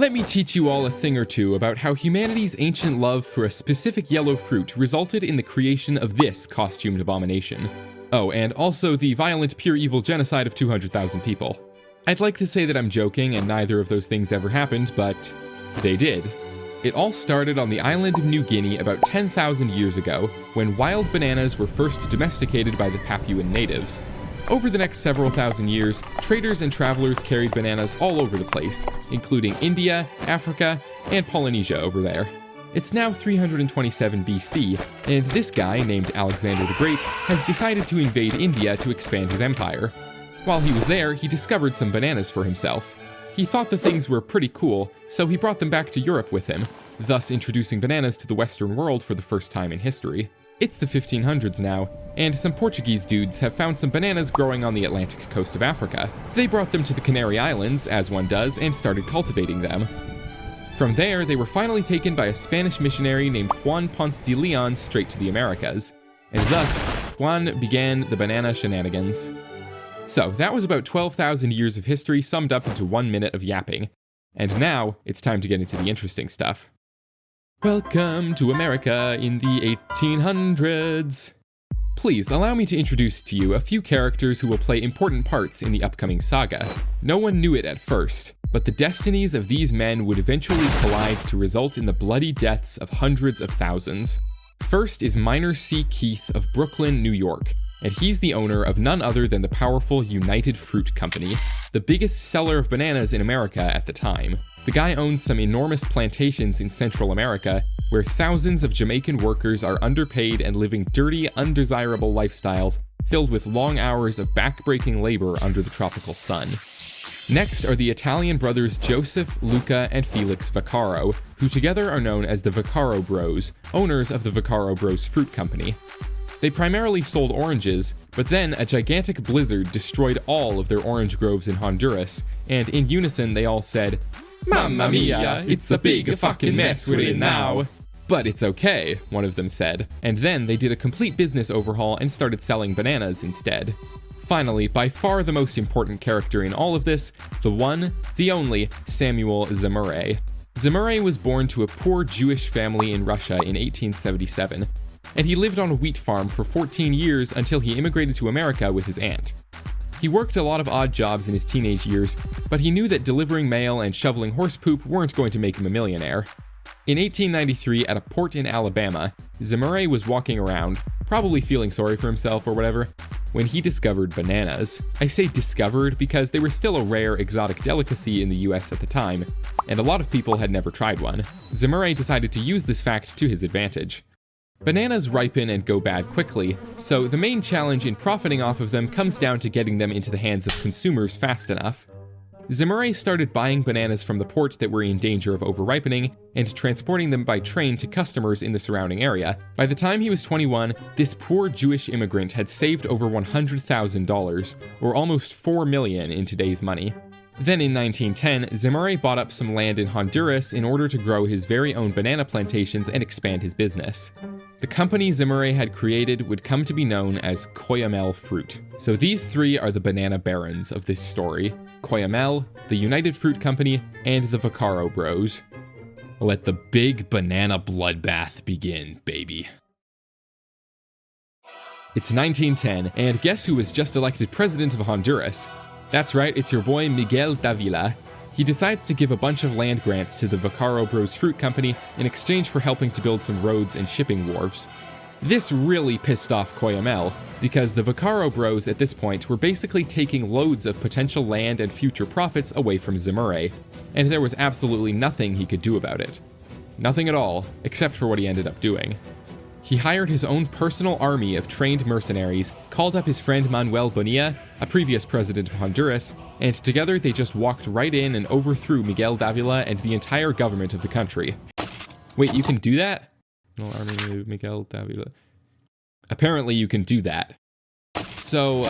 Let me teach you all a thing or two about how humanity's ancient love for a specific yellow fruit resulted in the creation of this costumed abomination. Oh, and also the violent pure evil genocide of 200,000 people. I'd like to say that I'm joking and neither of those things ever happened, but they did. It all started on the island of New Guinea about 10,000 years ago, when wild bananas were first domesticated by the Papuan natives. Over the next several thousand years, traders and travelers carried bananas all over the place, including India, Africa, and Polynesia over there. It's now 327 BC, and this guy, named Alexander the Great, has decided to invade India to expand his empire. While he was there, he discovered some bananas for himself. He thought the things were pretty cool, so he brought them back to Europe with him, thus introducing bananas to the Western world for the first time in history. It's the 1500s now, and some Portuguese dudes have found some bananas growing on the Atlantic coast of Africa. They brought them to the Canary Islands, as one does, and started cultivating them. From there, they were finally taken by a Spanish missionary named Juan Ponce de Leon straight to the Americas, and thus, Juan began the banana shenanigans. So, that was about 12,000 years of history summed up into 1 minute of yapping. And now, it's time to get into the interesting stuff. Welcome to America in the 1800s. Please allow me to introduce to you a few characters who will play important parts in the upcoming saga. No one knew it at first, but the destinies of these men would eventually collide to result in the bloody deaths of hundreds of thousands. First is Minor C. Keith of Brooklyn, New York, and he's the owner of none other than the powerful United Fruit Company, the biggest seller of bananas in America at the time. The guy owns some enormous plantations in Central America, where thousands of Jamaican workers are underpaid and living dirty, undesirable lifestyles filled with long hours of back-breaking labor under the tropical sun. Next are the Italian brothers Joseph, Luca, and Felix Vaccaro, who together are known as the Vaccaro Bros, owners of the Vaccaro Bros Fruit Company. They primarily sold oranges, but then a gigantic blizzard destroyed all of their orange groves in Honduras, and in unison they all said, "Mamma mia, it's a big fucking mess we're in now." But it's okay, one of them said, and then they did a complete business overhaul and started selling bananas instead. Finally, by far the most important character in all of this, the one, the only, Samuel Zemurray. Zemurray was born to a poor Jewish family in Russia in 1877, and he lived on a wheat farm for 14 years until he immigrated to America with his aunt. He worked a lot of odd jobs in his teenage years, but he knew that delivering mail and shoveling horse poop weren't going to make him a millionaire. In 1893, at a port in Alabama, Zemurray was walking around, probably feeling sorry for himself or whatever, when he discovered bananas. I say discovered because they were still a rare exotic delicacy in the US at the time, and a lot of people had never tried one. Zemurray decided to use this fact to his advantage. Bananas ripen and go bad quickly, so the main challenge in profiting off of them comes down to getting them into the hands of consumers fast enough. Zemurray started buying bananas from the port that were in danger of over-ripening and transporting them by train to customers in the surrounding area. By the time he was 21, this poor Jewish immigrant had saved over $100,000, or almost $4 million in today's money. Then in 1910, Zemurray bought up some land in Honduras in order to grow his very own banana plantations and expand his business. The company Zemurray had created would come to be known as Cuyamel Fruit. So these three are the banana barons of this story: Cuyamel, the United Fruit Company, and the Vaccaro Bros. Let the big banana bloodbath begin, baby. It's 1910, and guess who was just elected president of Honduras? That's right, it's your boy Miguel Davila. He decides to give a bunch of land grants to the Vaccaro Bros Fruit Company in exchange for helping to build some roads and shipping wharves. This really pissed off Cuyamel, because the Vaccaro Bros at this point were basically taking loads of potential land and future profits away from Zemurray, and there was absolutely nothing he could do about it. Nothing at all, except for what he ended up doing. He hired his own personal army of trained mercenaries, called up his friend Manuel Bonilla, a previous president of Honduras, and together they just walked right in and overthrew Miguel Davila and the entire government of the country. Wait, you can do that? Army of Miguel Davila. Apparently you can do that. So,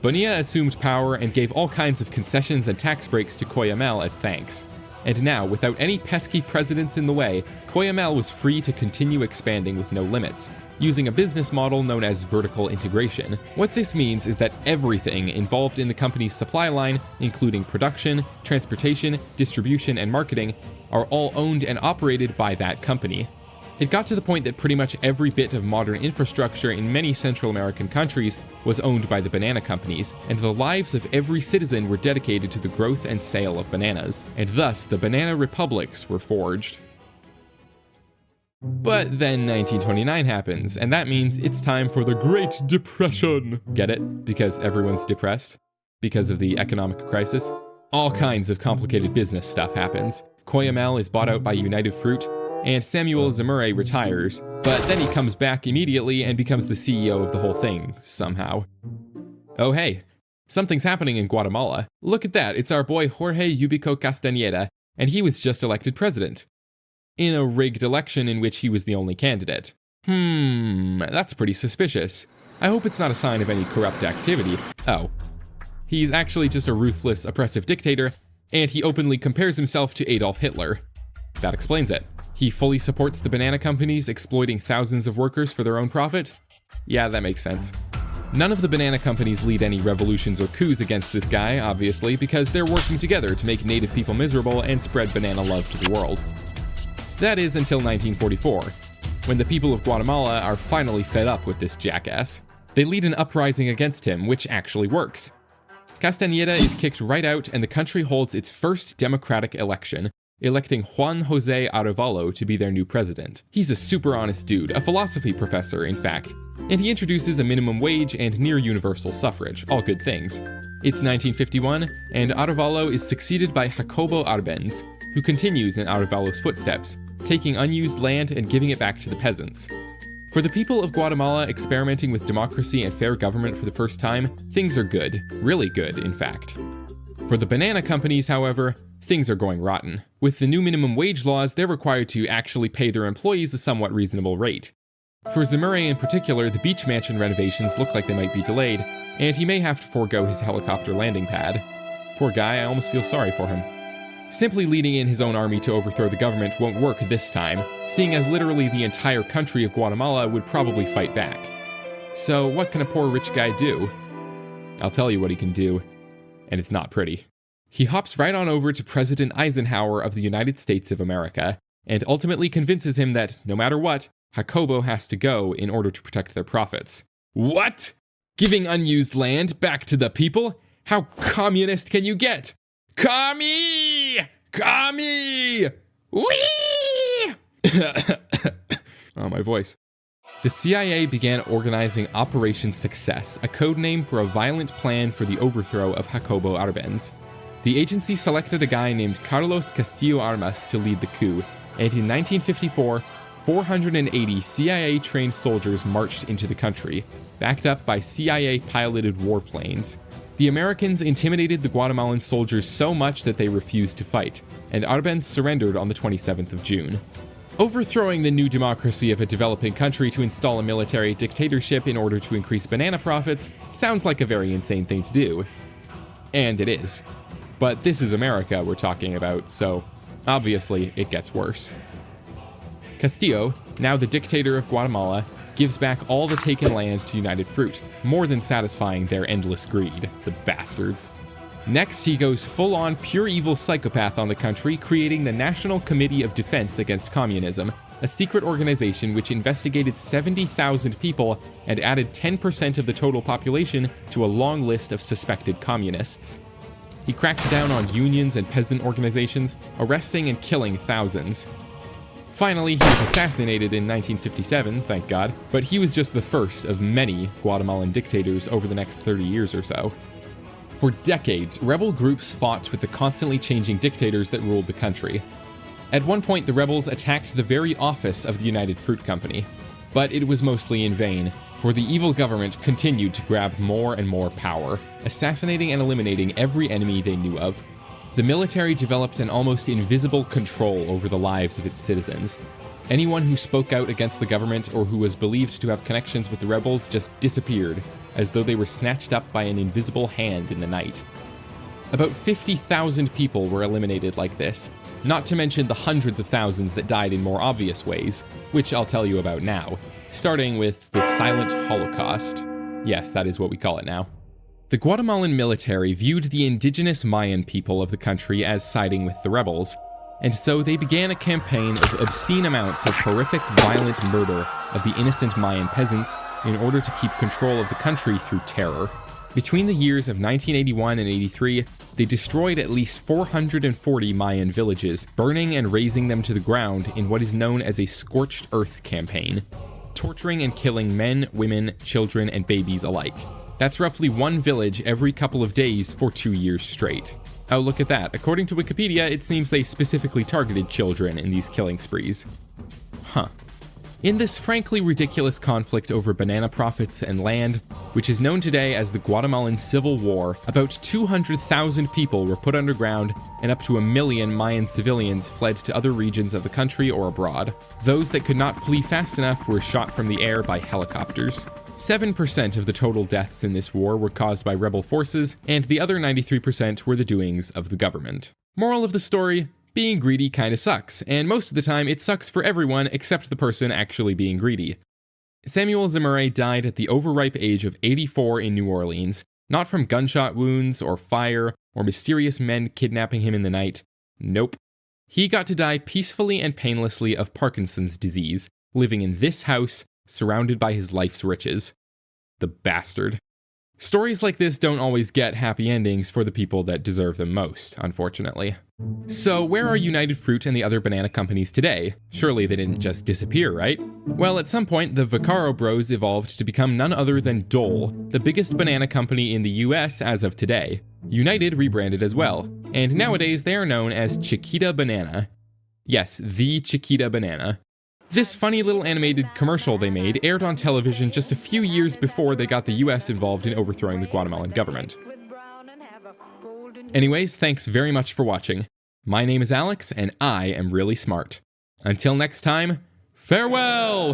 Bonilla assumed power and gave all kinds of concessions and tax breaks to Cuyamel as thanks. And now, without any pesky presidents in the way, Guatemala was free to continue expanding with no limits, using a business model known as vertical integration. What this means is that everything involved in the company's supply line, including production, transportation, distribution, and marketing, are all owned and operated by that company. It got to the point that pretty much every bit of modern infrastructure in many Central American countries was owned by the banana companies, and the lives of every citizen were dedicated to the growth and sale of bananas, and thus the banana republics were forged. But then 1929 happens, and that means it's time for the Great Depression. Get it? Because everyone's depressed? Because of the economic crisis? All kinds of complicated business stuff happens. Guatemala is bought out by United Fruit, and Samuel Zemurray retires, but then he comes back immediately and becomes the CEO of the whole thing, somehow. Oh hey, something's happening in Guatemala. Look at that, it's our boy Jorge Ubico Castañeda, and he was just elected president. In a rigged election in which he was the only candidate. That's pretty suspicious. I hope it's not a sign of any corrupt activity. Oh. He's actually just a ruthless, oppressive dictator, and he openly compares himself to Adolf Hitler. That explains it. He fully supports the banana companies exploiting thousands of workers for their own profit? Yeah, that makes sense. None of the banana companies lead any revolutions or coups against this guy, obviously, because they're working together to make native people miserable and spread banana love to the world. That is until 1944, when the people of Guatemala are finally fed up with this jackass. They lead an uprising against him, which actually works. Castañeda is kicked right out, and the country holds its first democratic election, electing Juan Jose Arevalo to be their new president. He's a super honest dude, a philosophy professor, in fact, and he introduces a minimum wage and near-universal suffrage, all good things. It's 1951, and Arevalo is succeeded by Jacobo Arbenz, who continues in Arevalo's footsteps, taking unused land and giving it back to the peasants. For the people of Guatemala experimenting with democracy and fair government for the first time, things are good, really good, in fact. For the banana companies, however, things are going rotten. With the new minimum wage laws, they're required to actually pay their employees a somewhat reasonable rate. For Zemurray in particular, the beach mansion renovations look like they might be delayed, and he may have to forego his helicopter landing pad. Poor guy, I almost feel sorry for him. Simply leading in his own army to overthrow the government won't work this time, seeing as literally the entire country of Guatemala would probably fight back. So what can a poor rich guy do? I'll tell you what he can do, and it's not pretty. He hops right on over to President Eisenhower of the United States of America, and ultimately convinces him that, no matter what, Jacobo has to go in order to protect their profits. What? Giving unused land back to the people? How communist can you get? Commie! Commie! Whee! Oh, my voice. The CIA began organizing Operation Success, a code name for a violent plan for the overthrow of Jacobo Arbenz. The agency selected a guy named Carlos Castillo Armas to lead the coup, and in 1954, 480 CIA-trained soldiers marched into the country, backed up by CIA-piloted warplanes. The Americans intimidated the Guatemalan soldiers so much that they refused to fight, and Arbenz surrendered on the 27th of June. Overthrowing the new democracy of a developing country to install a military dictatorship in order to increase banana profits sounds like a very insane thing to do. And it is. But this is America we're talking about, so obviously it gets worse. Castillo, now the dictator of Guatemala, gives back all the taken land to United Fruit, more than satisfying their endless greed, the bastards. Next, he goes full-on pure evil psychopath on the country, creating the National Committee of Defense Against Communism, a secret organization which investigated 70,000 people and added 10% of the total population to a long list of suspected communists. He cracked down on unions and peasant organizations, arresting and killing thousands. Finally, he was assassinated in 1957, thank God, but he was just the first of many Guatemalan dictators over the next 30 years or so. For decades, rebel groups fought with the constantly changing dictators that ruled the country. At one point, the rebels attacked the very office of the United Fruit Company, but it was mostly in vain, for the evil government continued to grab more and more power, assassinating and eliminating every enemy they knew of. The military developed an almost invisible control over the lives of its citizens. Anyone who spoke out against the government or who was believed to have connections with the rebels just disappeared, as though they were snatched up by an invisible hand in the night. About 50,000 people were eliminated like this, not to mention the hundreds of thousands that died in more obvious ways, which I'll tell you about now, starting with the Silent Holocaust. Yes, that is what we call it now. The Guatemalan military viewed the indigenous Mayan people of the country as siding with the rebels, and so they began a campaign of obscene amounts of horrific, violent murder of the innocent Mayan peasants in order to keep control of the country through terror. Between the years of 1981 and 83, they destroyed at least 440 Mayan villages, burning and razing them to the ground in what is known as a scorched earth campaign, torturing and killing men, women, children, and babies alike. That's roughly one village every couple of days for 2 years straight. Oh, look at that. According to Wikipedia, it seems they specifically targeted children in these killing sprees. Huh. In this frankly ridiculous conflict over banana profits and land, which is known today as the Guatemalan Civil War, about 200,000 people were put underground and up to 1 million Mayan civilians fled to other regions of the country or abroad. Those that could not flee fast enough were shot from the air by helicopters. 7% of the total deaths in this war were caused by rebel forces, and the other 93% were the doings of the government. Moral of the story: being greedy kinda sucks, and most of the time it sucks for everyone except the person actually being greedy. Samuel Zemurray died at the overripe age of 84 in New Orleans, not from gunshot wounds or fire or mysterious men kidnapping him in the night. Nope. He got to die peacefully and painlessly of Parkinson's disease, living in this house, surrounded by his life's riches. The bastard. Stories like this don't always get happy endings for the people that deserve them most, unfortunately. So where are United Fruit and the other banana companies today? Surely they didn't just disappear, right? Well, at some point, the Vaccaro Bros evolved to become none other than Dole, the biggest banana company in the US as of today. United rebranded as well, and nowadays they are known as Chiquita Banana. Yes, the Chiquita Banana. This funny little animated commercial they made aired on television just a few years before they got the US involved in overthrowing the Guatemalan government. Anyways, thanks very much for watching. My name is Alex, and I am really smart. Until next time, farewell!